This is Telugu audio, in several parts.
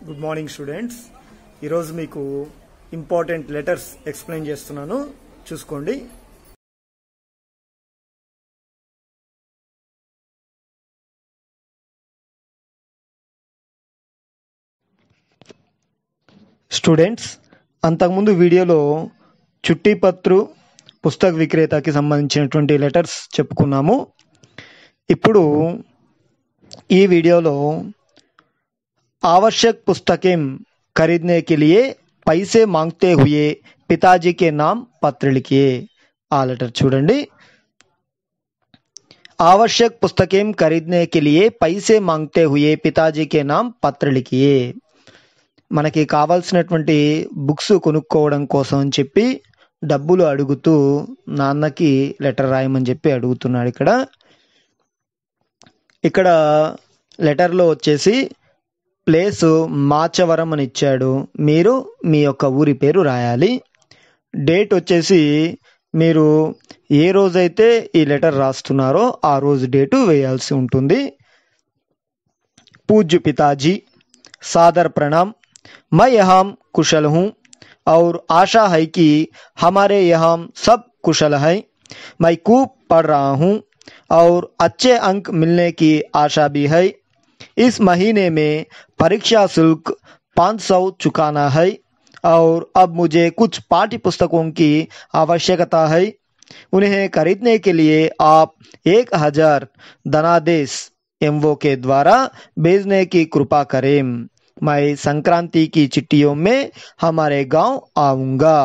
Good morning students. ఈరోజు మీకు ఇంపార్టెంట్ లెటర్స్ ఎక్స్ప్లెయిన్ చేస్తున్నాను, చూసుకోండి. స్టూడెంట్స్, అంతకుముందు వీడియోలో చుట్టిపత్రు పుస్తక విక్రేతకి సంబంధించినటువంటి లెటర్స్ చెప్పుకున్నాము. ఇప్పుడు ఈ వీడియోలో आवश्यक पुस्तकें खरीदने के लिए पैसे मांगते हुए पिताजी के नाम पत्र लिखिए. आ लेटर చూడండి. आवश्यक पुस्तकें खरीदने के लिए पैसे मांगते हुए पिताजी के नाम पत्र लिखिए. మనకి కావాల్సినటువంటి బుక్స్ కొనుక్కోవడం కోసం అని చెప్పి డబ్బులు అడుగుతూ నాన్నకి లెటర్ రాయమని చెప్పి అడుగుతున్నాడు. ఇక్కడ లెటర్లో వచ్చేసి ప్లేసు మాచవరం అని ఇచ్చాడు. మీరు మీ యొక్క ఊరి పేరు రాయాలి. డేట్ వచ్చేసి మీరు ఏ రోజైతే ఈ లెటర్ రాస్తున్నారో ఆ రోజు డేటు వేయాల్సి ఉంటుంది. पूज्य पिताजी, सादर प्रणाम. मैं यहाँ कुशल हूँ और आशा है कि हमारे यहाँ सब कुशल है. मैं खूब पढ़ रहा हूँ और अच्छे अंक मिलने की आशा भी है. इस महीने में परीक्षा शुल्क 500 चुकाना है और अब मुझे कुछ पाठ्य पुस्तकों की आवश्यकता है. उन्हें खरीदने के लिए आप 1000 धनादेश एमओ के द्वारा भेजने की कृपा करें. मैं संक्रांति की चिट्ठियों में हमारे गांव आऊँगा.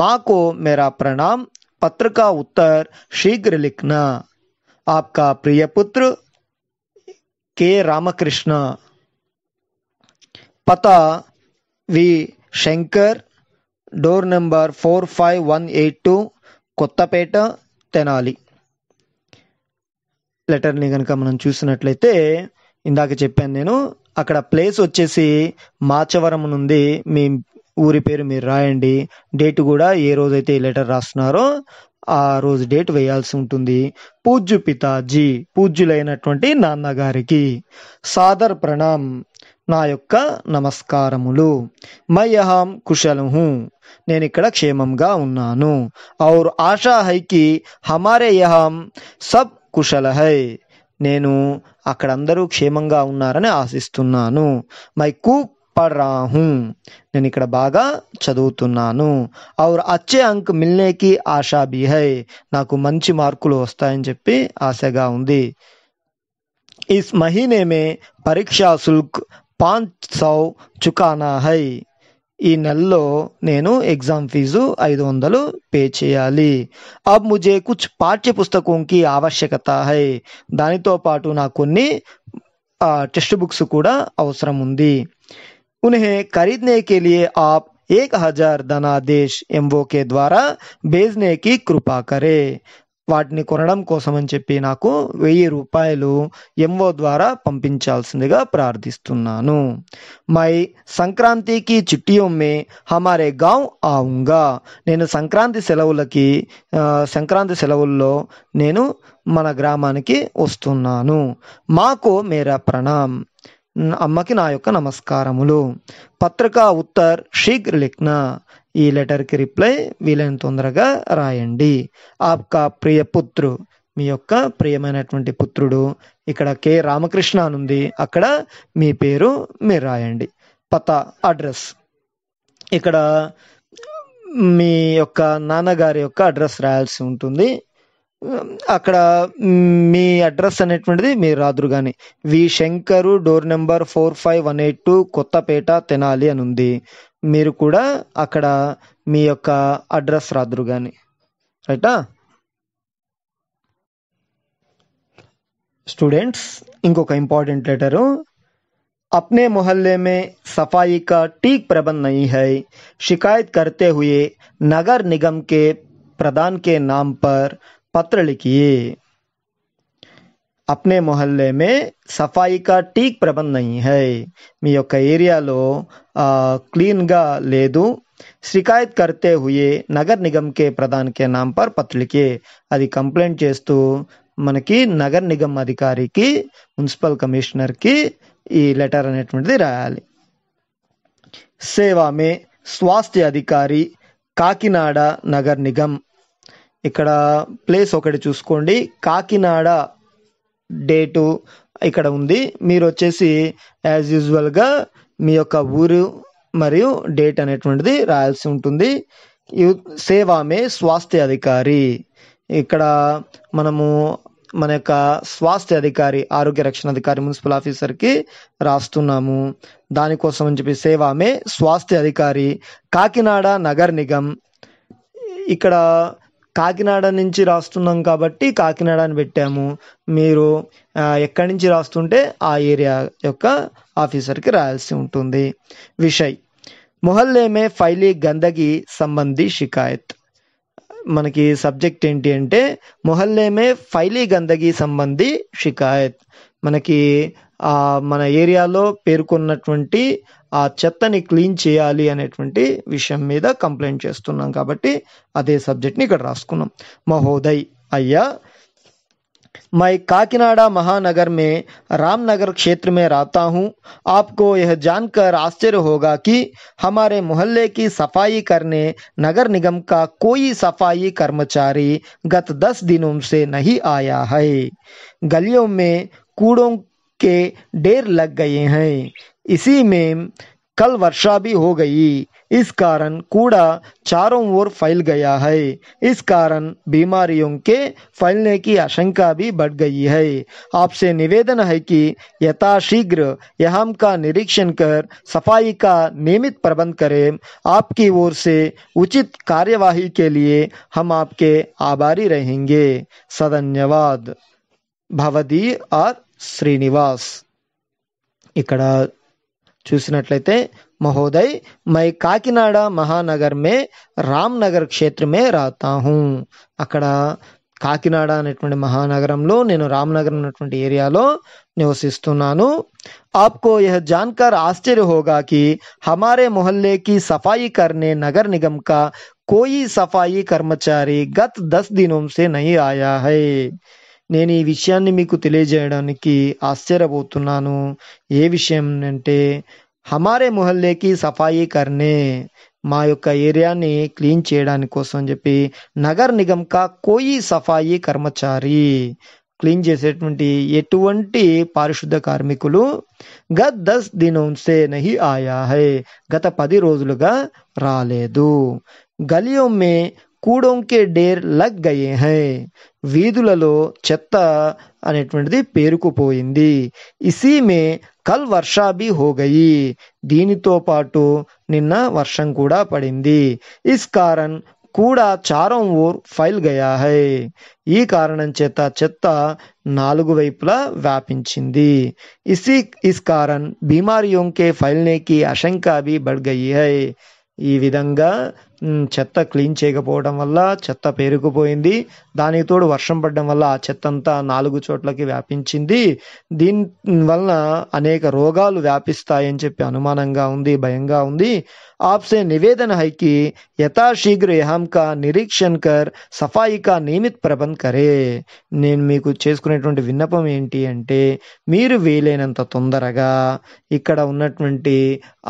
माँ को मेरा प्रणाम. पत्र का उत्तर शीघ्र लिखना. आपका प्रिय पुत्र के रामकृष्ण. पता వి శంకర్, డోర్ నెంబర్ 45182, కొత్తపేట, తెనాలి. లెటర్ని కనుక మనం చూసినట్లయితే ఇందాక చెప్పాను నేను, అక్కడ ప్లేస్ వచ్చేసి మాచవరం నుండి మీ ఊరి పేరు మీరు రాయండి. డేట్ కూడా ఏ రోజైతే ఈ లెటర్ రాస్తున్నారో ఆ రోజు డేట్ వేయాల్సి ఉంటుంది. పూజ్య పితాజీ, పూజ్యులైనటువంటి నాన్నగారికి. సాదర్ ప్రణామ్, నా యొక్క నమస్కారములు. మై యహాం కుశల్ హూ, నేను ఇక్కడ క్షేమంగా ఉన్నాను. ఔర్ ఆశా హై కి హమారే యహాం సబ్ కుశల్ హై, నేను అక్కడ అందరూ క్షేమంగా ఉన్నారని ఆశిస్తున్నాను. మై ఖూబ్ పढ़ रहा हूँ, నేను ఇక్కడ బాగా చదువుతున్నాను. ఔర్ అచ్చే అంక్ మిల్నే కి ఆశా భీ హై, నాకు మంచి మార్కులు వస్తాయని చెప్పి ఆశగా ఉంది. ఇస్ మహీనే మే పరీక్షా శుల్క్ 500 చుకానా హై, ఈ నెలలో నేను ఎగ్జామ్ ఫీజు 500 పే చేయాలి. అబ్ ముజే కుచ్ పాఠ్య పుస్తకం కి ఆవశ్యకత హై, దానితో పాటు నాకు కొన్ని టెక్స్ట్ బుక్స్ కూడా అవసరం ఉంది. उन्हें खरीदने के लिए आप 1000 धनादेश एमओ के द्वारा भेजने की कृपा करें. వాటిని కొనడం కోసం అని చెప్పి నాకు 1000 రూపాయలు ఎంఓ ద్వారా పంపించాల్సిందిగా ప్రార్థిస్తున్నాను. మై సంక్రాంతికి చిట్టియోं में हमारे गांव आऊँगा, నేను సంక్రాంతి సెలవుల్లో నేను మన గ్రామానికి వస్తున్నాను. మాకు మేరా ప్రణామ్, అమ్మకి నా యొక్క నమస్కారములు. పత్రికా ఉత్తర్ శీఘ్ర లిఖ్నా, ఈ లెటర్కి రిప్లై వీలైన తొందరగా రాయండి. ఆప్కా ప్రియ పుత్రు, మీ యొక్క ప్రియమైనటువంటి పుత్రుడు. ఇక్కడ కె రామకృష్ణ అనుంది, అక్కడ మీ పేరు మీరు రాయండి. పతా, అడ్రస్, ఇక్కడ మీ యొక్క నాన్నగారి యొక్క అడ్రస్ రాయాల్సి ఉంటుంది. అక్కడ మీ అడ్రస్ అనేటువంటిది మీరు రాదురు కానీ వి శంకరు, డోర్ నెంబర్ 45182, కొత్తపేట, తెనాలి అని ఉంది. మీరు కూడా అక్కడ మీ యొక్క అడ్రస్ రాదురు కానీ, రైటా? స్టూడెంట్స్, ఇంకొక ఇంపార్టెంట్ లెటరు. अपने मोहल्ले में सफाई का ठीक प्रबंध नहीं है. शिकायत करते हुए नगर निगम के प्रधान के नाम पर पत्र लिखिए. अपने मोहल्ले में सफाई का ठीक प्रबंध नहीं है, మీ యొక్క ఏరియాలో క్లీన్గా లేదు. शिकायत करते हुए नगर निगम के प्रधान के नाम पर पत्र लिखिए. అది కంప్లైంట్ చేస్తూ మనకి నగర్ నిగమ్ అధికారికి, మున్సిపల్ కమిషనర్కి ఈ లెటర్ అనేటువంటిది రాయాలి. సేవా మే స్వాస్థ్య అధికారి కాకినాడ నగర్ నిగమ్. ఇక్కడ ప్లేస్ ఒకటి చూసుకోండి, కాకినాడ డేటు ఇక్కడ ఉంది. మీరు వచ్చేసి యాజ్ యూజువల్గా మీ యొక్క ఊరు మరియు డేట్ అనేటువంటిది రాయాల్సి ఉంటుంది. సేవామే స్వాస్థ్య అధికారి, ఇక్కడ మనము మన యొక్క స్వాస్థ్య అధికారి, ఆరోగ్య రక్షణ అధికారి, మున్సిపల్ ఆఫీసర్కి రాస్తున్నాము. దానికోసం అని చెప్పి సేవామే స్వాస్థ్య అధికారి కాకినాడ నగర్ నిగమ్. ఇక్కడ కాకినాడ నుంచి రాస్తున్నాం కాబట్టి కాకినాడ అని పెట్టాము. మీరు ఎక్కడి నుంచి రాస్తుంటే ఆ ఏరియా యొక్క ఆఫీసర్కి రాయాల్సి ఉంటుంది. విషయ్ మొహల్லே మే ఫైలీ గందగి సంబంధి షికాయత్. మనకి సబ్జెక్ట్ ఏంటి అంటే మొహల్லே మే ఫైలీ గందగి సంబంధి షికాయత్. మనకి మన ఏరియాలో పేర్కొన్నటువంటి ఆ చెత్తని క్లీన్ చేయాలి అనేటువంటి విషయం మీద కంప్లైంట్ చేస్తున్నాం కాబట్టి అదే సబ్జెక్ట్ని ఇక్కడ రాసుకున్నాం. మహోదయ్ అయ్యా, मैं काकीनाडा महानगर में रामनगर क्षेत्र में रहता हूँ. आपको यह जानकर आश्चर्य होगा कि हमारे मोहल्ले की सफाई करने नगर निगम का कोई सफाई कर्मचारी गत 10 दिनों से नहीं आया है. गलियों में कूड़ों के ढेर लग गए हैं. इसी में कल वर्षा भी हो गई. इस कारण कूड़ा चारों ओर फैल गया है. इस कारण बीमारियों के फैलने की आशंका भी बढ़ गई है. आपसे निवेदन है कि यथाशीघ्र यहाँ का निरीक्षण कर सफाई का नियमित प्रबंध करें. आपकी ओर से उचित कार्यवाही के लिए हम आपके आभारी रहेंगे. सधन्यवाद. भवदी आर श्रीनिवास. ఇక్కడ చూసినట్లయితే మహోదయ్ మై కాకినాడ మహానగర్ మే రామ్నగర్ క్షేత్ర మే రాతా హూ. అక్కడ కాకినాడ అనేటువంటి మహానగరంలో నేను రామ్నగర్ అనేటువంటి ఏరియాలో నివసిస్తున్నాను. आपको यह जानकर आश्चर्य होगा कि हमारे मोहल्ले की सफाई करने नगर निगम का कोई सफाई कर्मचारी गत 10 दिनों से नहीं आया है. నేను ఈ విషయాన్ని మీకు తెలియజేయడానికి ఆశ్చర్యపోతున్నాను. ఏ విషయం అంటే హమారే మొహల్లేకి సఫాయి కర్నే, మా యొక్క ఏరియాని క్లీన్ చేయడానికి కోసం అని చెప్పి నగర్ నిగమ్ కా కోయి సఫాయి కర్మచారి, క్లీన్ చేసేటువంటి ఎటువంటి పారిశుద్ధ కార్మికులు గత్ 10 దినోం సే నహీ ఆయా హై, గత 10 రోజులుగా రాలేదు. గలియో మే కూడోంకే డేర్ లగ్ గయే హై, వీధులలో చెత్త అనేటువంటిది పేరుకుపోయింది. ఇసీ మే కల్ వర్షా భీ హో గయి, దీనితో పాటు నిన్న వర్షం కూడా పడింది. ఇస్ కారణ్ కూడా చారం ఓర్ ఫైల్ గయా హై, ఈ కారణం చేత చెత్త 4 వైపులా వ్యాపించింది. ఇస్ కారణ్ బీమారియోం కే ఫైల్నే కి ఆశంకా భీ బఢ్ గయి హై, ఈ విధంగా చెత్త క్లీన్ చేయకపోవడం వల్ల చెత్త పేరుకుపోయింది. దానికి తోడు వర్షం పడడం వల్ల ఆ చెత్త అంతా 4 చోట్లకి వ్యాపించింది. దీని వలన అనేక రోగాలు వ్యాపిస్తాయని చెప్పి అనుమానంగా ఉంది, భయంగా ఉంది. आपसे निवेदन है कि यथाशीघ्र यहाँ का निरीक्षण कर सफाई का नियमित प्रबंध करे. నేను మీకు చేసుకునేటువంటి విన్నపం ఏంటి అంటే మీరు వీలైనంత తొందరగా ఇక్కడ ఉన్నటువంటి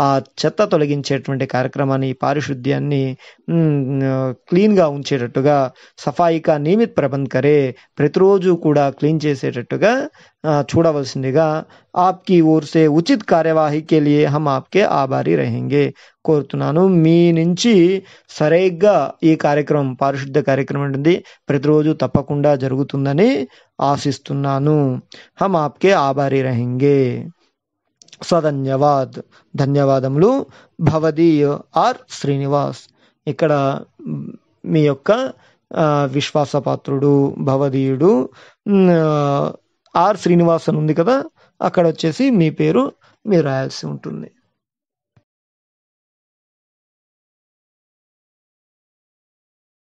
ఆ చెత్త తొలగించేటువంటి కార్యక్రమాన్ని, పారిశుద్ధ్యాన్ని క్లీన్గా ఉంచేటట్టుగా సఫాయికా నియమిత్ ప్రబంధ్ కరే, ప్రతిరోజు కూడా క్లీన్ చేసేటట్టుగా చూడవలసిందిగా ఆప్కి ఓర్ సే ఉచిత్ కార్యవాహికే లియే హమ్ ఆప్కే ఆభారీ రహేంగే, కోరుతున్నాను. మీ నుంచి సరిగ్గా ఈ కార్యక్రమం, పారిశుద్ధ కార్యక్రమం ఉంటుంది ప్రతిరోజు తప్పకుండా జరుగుతుందని ఆశిస్తున్నాను. హమ్ ఆప్కే ఆభారీ రహేంగే. సధన్యవాద్, ధన్యవాదములు. భవదీయ ఆర్ శ్రీనివాస్. ఇక్కడ మీ యొక్క విశ్వాసపాత్రుడు భవదీయుడు ఆర్ శ్రీనివాస్ అని ఉంది కదా, అక్కడ వచ్చేసి మీ పేరు మీరు రాయాల్సి ఉంటుంది.